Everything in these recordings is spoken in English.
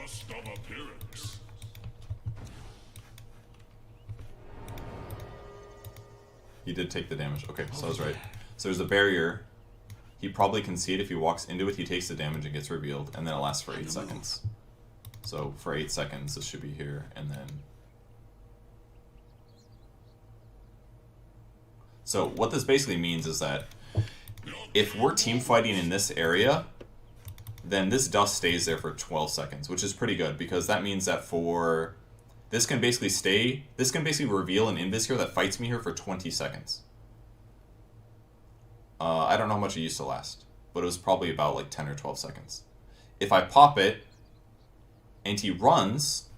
Just of appearance. He did take the damage. Okay, so I was right. So there's a barrier. He probably can see it. If he walks into it, he takes the damage and gets revealed, and then it lasts for 8 seconds. So for 8 seconds, this should be here, and then... So what this basically means is that if we're team fighting in this area, then this dust stays there for 12 seconds, which is pretty good, because that means that for... This can basically reveal an invis here that fights me here for 20 seconds. I don't know how much it used to last, but it was probably about like 10 or 12 seconds. If I pop it, and he runs,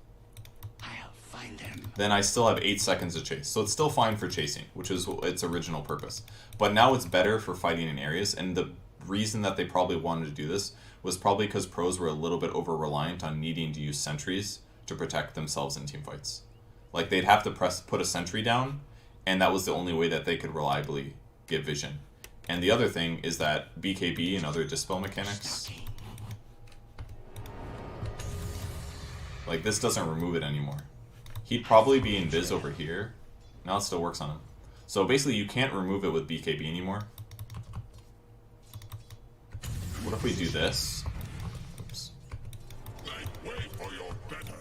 I'll find him. then I still have 8 seconds to chase. So it's still fine for chasing, which is its original purpose. But now it's better for fighting in areas, and the reason that they probably wanted to do this was probably because pros were a little bit over-reliant on needing to use sentries to protect themselves in team fights. Like, they'd have to put a sentry down, and that was the only way that they could reliably get vision. And the other thing is that BKB and other dispel mechanics, like, this doesn't remove it anymore. He'd probably be invis over here. Now it still works on him. So basically you can't remove it with BKB anymore. What if we do this? Oops. Wait for your better.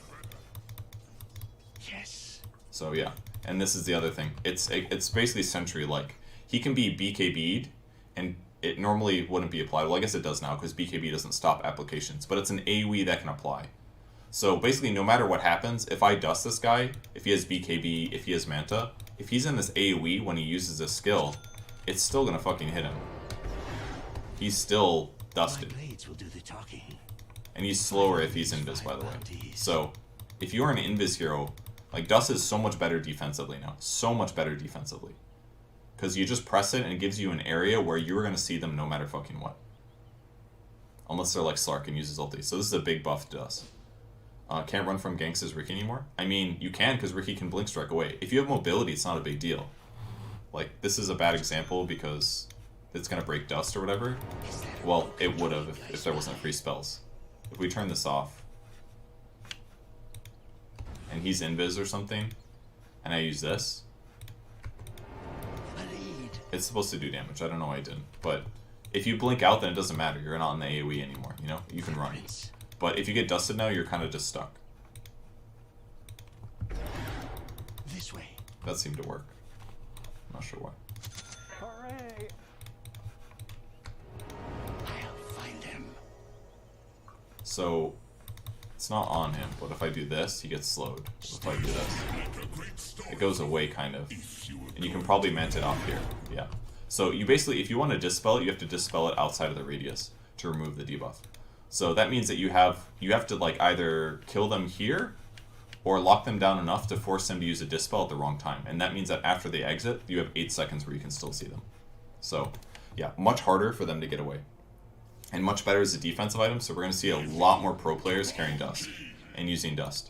Yes. So yeah, and this is the other thing. It's basically sentry-like. He can be BKB'd, and it normally wouldn't be applied. Well, I guess it does now, because BKB doesn't stop applications, but it's an AoE that can apply. So basically, no matter what happens, if I dust this guy, if he has BKB, if he has Manta, if he's in this AoE when he uses this skill, it's still gonna fucking hit him. He's still dusted. My blades will do the talking. And he's slower if he's invis, by the way. So, if you're an invis hero, like, dust is so much better defensively now. So much better defensively. Because you just press it and it gives you an area where you're going to see them no matter fucking what. Unless they're like Slark and uses ulti. So this is a big buff to dust. Can't run from ganks as Ricky anymore? I mean, you can, because Ricky can blink strike away. If you have mobility, it's not a big deal. Like, this is a bad example because it's going to break dust or whatever. Well, it would have if there wasn't free spells. If we turn this off, and he's invis or something, and I use this, it's supposed to do damage. I don't know why I didn't. But if you blink out, then it doesn't matter. You're not in the AoE anymore, you know? You can run. But if you get dusted now, you're kind of just stuck. This way. That seemed to work. I'm not sure why. Hooray! I'll find him. So, it's not on him, but if I do this, he gets slowed. If I do this, it goes away, kind of. And you can probably Manta it off here. Yeah. So you basically, if you want to dispel it, you have to dispel it outside of the radius to remove the debuff. So that means that you have to like either kill them here or lock them down enough to force them to use a dispel at the wrong time. And that means that after they exit, you have 8 seconds where you can still see them. So yeah, much harder for them to get away. And much better as a defensive item, so we're going to see a lot more pro players carrying dust and using dust.